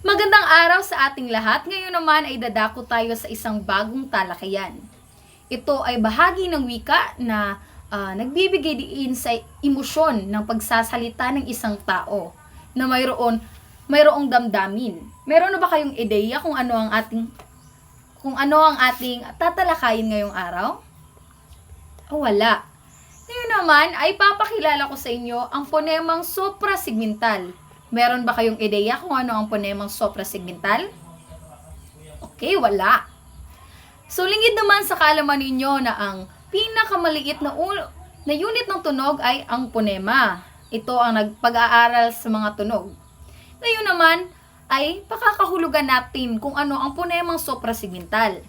Magandang araw sa ating lahat. Ngayon naman ay dadako tayo sa isang bagong talakayan. Ito ay bahagi ng wika na nagbibigay diin sa emosyon ng pagsasalita ng isang tao na mayroong damdamin. Meron na ba kayong ideya kung ano ang ating tatalakayin ngayong araw? O wala. Ngayon naman ay papakilala ko sa inyo ang ponemang suprasegmental. Meron ba kayong ideya kung ano ang ponemang suprasegmental? Okay, wala. So, lingid naman sa kaalaman ninyo na ang pinakamaliit na unit ng tunog ay ang ponema. Ito ang nagpag-aaral sa mga tunog. Ngayon naman ay pakakahulugan natin kung ano ang ponemang suprasegmental.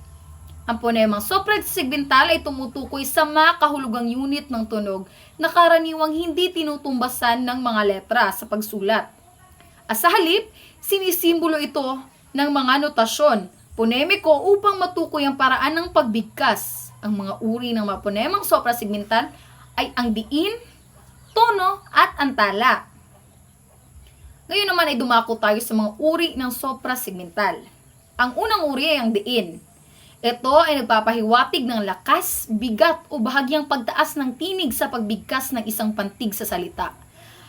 Ang ponemang suprasegmental ay tumutukoy sa makahulugang unit ng tunog na karaniwang hindi tinutumbasan ng mga letra sa pagsulat. Sa halip, sinisimbolo ito ng mga notasyon, ponemiko upang matukoy ang paraan ng pagbigkas. Ang mga uri ng mga ponemang suprasegmental ay ang diin, tono, at antala. Ngayon naman ay dumako tayo sa mga uri ng suprasegmental. Ang unang uri ay ang diin. Ito ay nagpapahiwatig ng lakas, bigat o bahagyang pagtaas ng tinig sa pagbigkas ng isang pantig sa salita.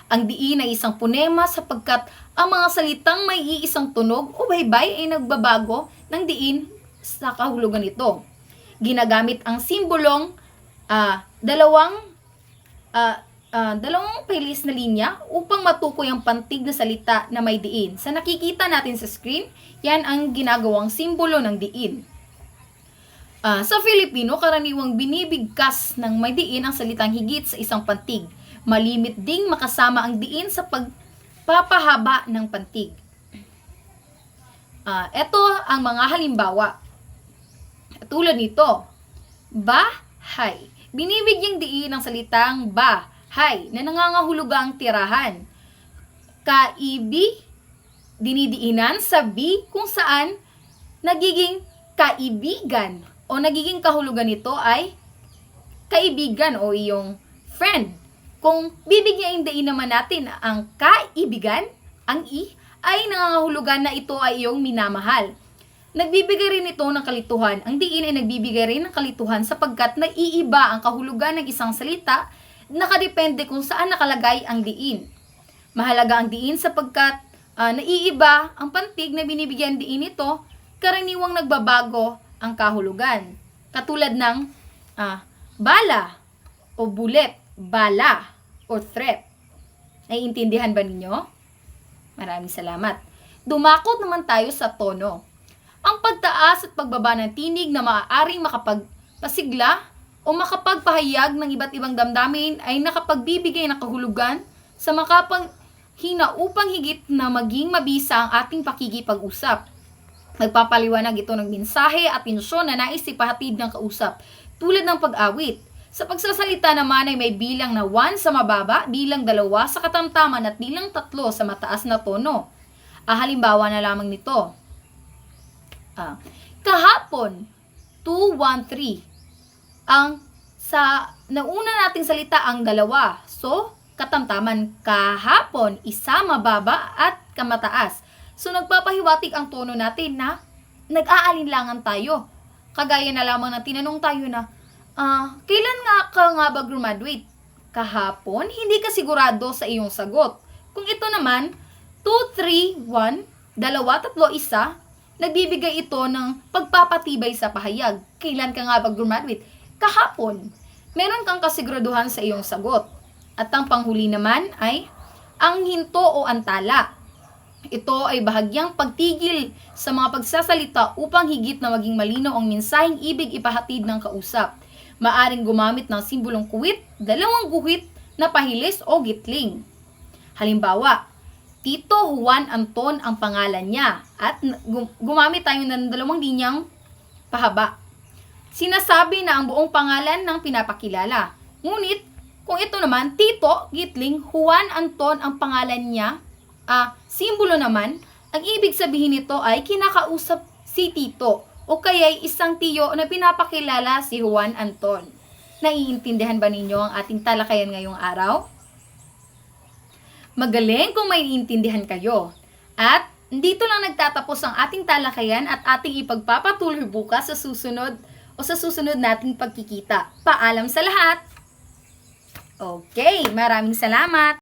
Ang diin ay isang ponema sapagkat ang mga salitang may iisang tunog o baybay ay nagbabago ng diin sa kahulugan nito. Ginagamit ang simbolong dalawang pahilis na linya upang matukoy ang pantig na salita na may diin. Sa nakikita natin sa screen, yan ang ginagawang simbolo ng diin. Sa Filipino, karaniwang binibigkas ng may diin ang salitang higit sa isang pantig. Malimit ding makasama ang diin sa pagpapahaba ng pantig. Ito ang mga halimbawa. Tulad nito, bahay. Binibigyang diin ang salitang bahay na nangangahulugang tirahan. Kaibi, dinidiinan sa bi kung saan nagiging kaibigan o nagiging kahulugan nito ay kaibigan o iyong friend. Kung bibigyan diin naman natin ang kaibigan, ang i, ay nangangahulugan na ito ay iyong minamahal. Nagbibigay rin ito ng kalituhan. Ang diin ay nagbibigay rin ng kalituhan sapagkat naiiba ang kahulugan ng isang salita, nakadepende kung saan nakalagay ang diin. Mahalaga ang diin sapagkat naiiba ang pantig na binibigyan diin ito, karaniwang nagbabago ang kahulugan. Katulad ng bala o bullet, bala o threat. Naiintindihan ba ninyo? Maraming salamat. Dumakot naman tayo sa tono. Ang pagtaas at pagbaba ng tinig na maaaring makapagpasigla o makapagpahayag ng iba't ibang damdamin ay nakapagbibigay ng kahulugan sa makapanghina upang higit na maging mabisa ang ating pakikipag-usap. Nagpapaliwanag ito ng mensahe at tensyon na nais ipahatid ng kausap, tulad ng pag-awit. Sa pagsasalita naman ay may bilang na 1 sa mababa, bilang 2 sa katamtaman at bilang 3 sa mataas na tono. Halimbawa na lamang nito. Kahapon, 213. Ang sa nauna nating salita ang 2. So, katamtaman kahapon, 1 mababa at kamataas. So, nagpapahiwatig ang tono natin na nag-aalinlangan tayo. Kagaya na lamang na tinanong tayo na, kailan ka ba graduate? Kahapon, hindi ka sigurado sa iyong sagot. Kung ito naman, 2, 3, 1, 2, 3, 1, nagbibigay ito ng pagpapatibay sa pahayag. Kailan ka nga ba graduate? Kahapon. Meron kang kasiguraduhan sa iyong sagot. At ang panghuli naman ay ang hinto o antala. Ito ay bahagyang pagtigil sa mga pagsasalita upang higit na maging malinaw ang mensaheng ibig ipahatid ng kausap. Maaring gumamit ng simbolong kuwit, 2 guhit na pahilis o gitling. Halimbawa, Tito Juan Anton ang pangalan niya at gumamit tayo ng 2 linyang pahaba. Sinasabi na ang buong pangalan ng pinapakilala. Ngunit, kung ito naman, Tito, gitling, Juan Anton ang pangalan niya, simbolo naman, ang ibig sabihin nito ay kinakausap si Tito o kaya'y isang tiyo na pinapakilala si Juan Anton. Naiintindihan ba ninyo ang ating talakayan ngayong araw? Magaling kung may intindihan kayo. At Dito lang nagtatapos ang ating talakayan at ating ipagpapatuloy bukas sa susunod nating pagkikita. Paalam sa lahat! Okay, maraming salamat!